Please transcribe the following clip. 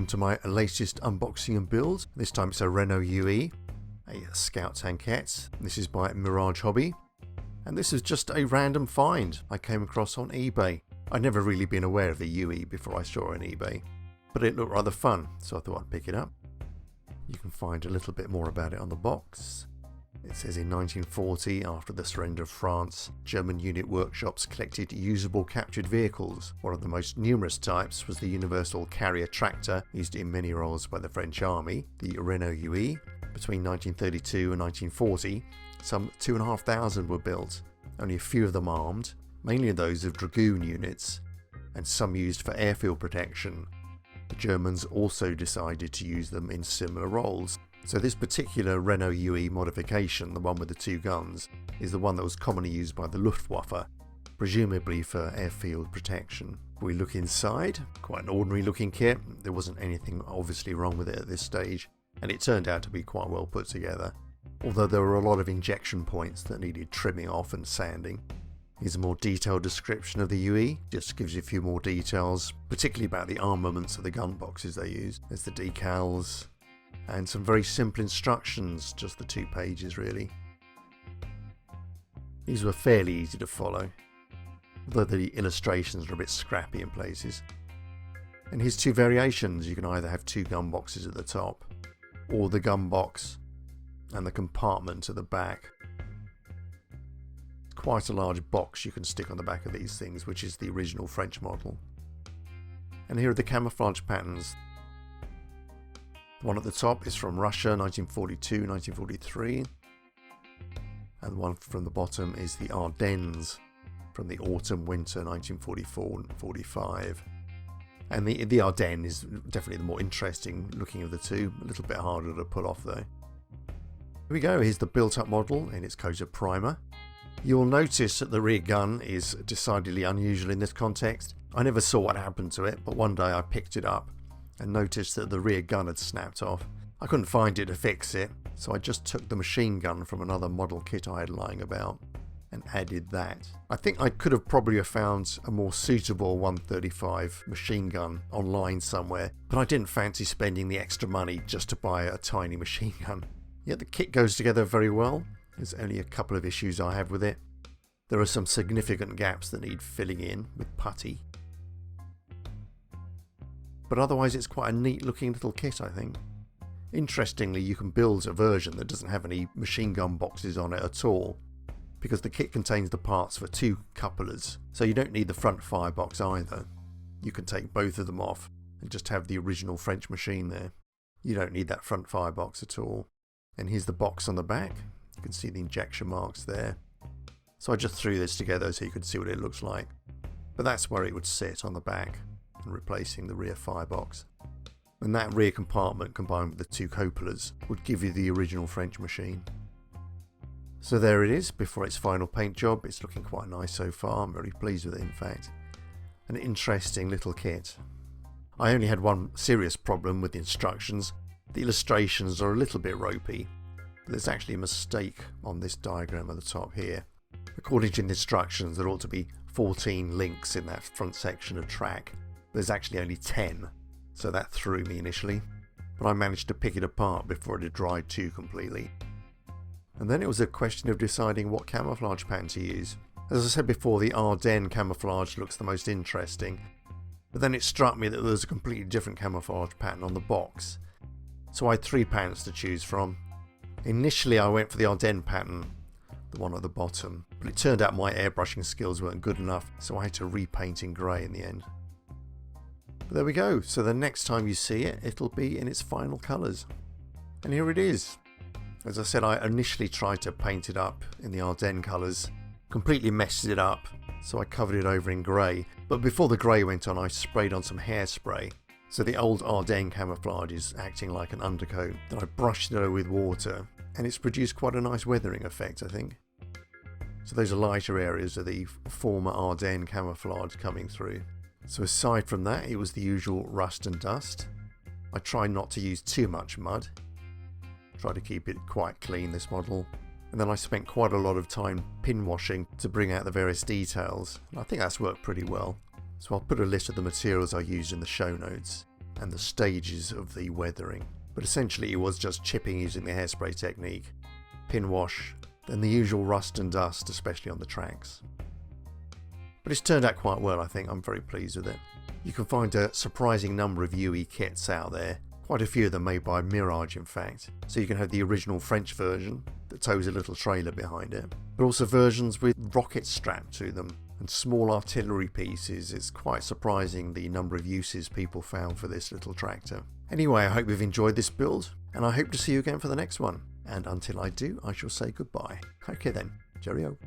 welcome to my latest unboxing and build. This time it's a Renault UE, a Scout Tankette. This is by Mirage Hobby, and this is just a random find I came across on eBay. I'd never really been aware of the UE before I saw it on eBay, but it looked rather fun, so I thought I'd pick it up. You can find a little bit more about it on the box. It says in 1940, after the surrender of France, German unit workshops collected usable captured vehicles. One of the most numerous types was the universal carrier tractor used in many roles by the French army, the Renault UE. Between 1932 and 1940, some 2,500 were built, only a few of them armed, mainly those of dragoon units, and some used for airfield protection. The Germans also decided to use them in similar roles. So this particular Renault UE modification, the one with the two guns, is the one that was commonly used by the Luftwaffe, presumably for airfield protection. If we look inside, quite an ordinary looking kit. There wasn't anything obviously wrong with it at this stage, and it turned out to be quite well put together, although there were a lot of injection points that needed trimming off and sanding. Here's a more detailed description of the UE, just gives you a few more details, particularly about the armaments of the gun boxes they use. There's the decals, and some very simple instructions, just the 2 pages really. These were fairly easy to follow, although the illustrations are a bit scrappy in places. And here's 2 variations. You can either have 2 gun boxes at the top, or the gun box and the compartment at the back. It's quite a large box you can stick on the back of these things, which is the original French model. And here are the camouflage patterns. The one at the top is from Russia, 1942-1943, and the one from the bottom is the Ardennes from the autumn-winter 1944-45. And the Ardennes is definitely the more interesting looking of the two, a little bit harder to pull off though. Here we go, here's the built-up model in its coat of primer. You'll notice that the rear gun is decidedly unusual in this context. I never saw what happened to it, but one day I picked it up and noticed that the rear gun had snapped off. I couldn't find it to fix it, so I just took the machine gun from another model kit I had lying about and added that. I think I could have probably found a more suitable 135 machine gun online somewhere, but I didn't fancy spending the extra money just to buy a tiny machine gun. Yet the kit goes together very well. There's only a couple of issues I have with it. There are some significant gaps that need filling in with putty, but otherwise it's quite a neat looking little kit, I think. Interestingly, you can build a version that doesn't have any machine gun boxes on it at all, because the kit contains the parts for 2 couplers, so you don't need the front firebox either. You can take both of them off and just have the original French machine there. You don't need that front firebox at all. And here's the box on the back. You can see the injection marks there. So I just threw this together so you could see what it looks like. But that's where it would sit, on the back, and replacing the rear firebox. And that rear compartment combined with the 2 cupolars would give you the original French machine. So there it is before its final paint job. It's looking quite nice so far. I'm very pleased with it, in fact. An interesting little kit. I only had one serious problem with the instructions. The illustrations are a little bit ropey. But there's actually a mistake on this diagram at the top here. According to the instructions, there ought to be 14 links in that front section of track. There's actually only 10, so that threw me initially, but I managed to pick it apart before it had dried too completely. And then it was a question of deciding what camouflage pattern to use. As I said before, the Ardennes camouflage looks the most interesting, but then it struck me that there was a completely different camouflage pattern on the box, so I had 3 patterns to choose from. Initially I went for the Ardennes pattern, the one at the bottom, but it turned out my airbrushing skills weren't good enough, so I had to repaint in grey in the end. But there we go, so the next time you see it, it'll be in its final colours. And here it is. As I said, I initially tried to paint it up in the Ardennes colours, completely messed it up, so I covered it over in grey. But before the grey went on, I sprayed on some hairspray. So the old Ardennes camouflage is acting like an undercoat. Then I brushed it over with water, and it's produced quite a nice weathering effect, I think. So those are lighter areas of the former Ardennes camouflage coming through. So aside from that, it was the usual rust and dust. I try not to use too much mud. Try to keep it quite clean, this model. And then I spent quite a lot of time pin washing to bring out the various details. And I think that's worked pretty well. So I'll put a list of the materials I used in the show notes. and the stages of the weathering. But essentially it was just chipping using the hairspray technique, pin wash, then the usual rust and dust, especially on the tracks. But it's turned out quite well, I think. I'm very pleased with it. You can find a surprising number of UE kits out there, quite a few of them made by Mirage in fact. So you can have the original French version that tows a little trailer behind it, but also versions with rockets strapped to them and small artillery pieces. It's quite surprising the number of uses people found for this little tractor. Anyway, I hope you've enjoyed this build, and I hope to see you again for the next one. And until I do, I shall say goodbye. Okay then, cheerio.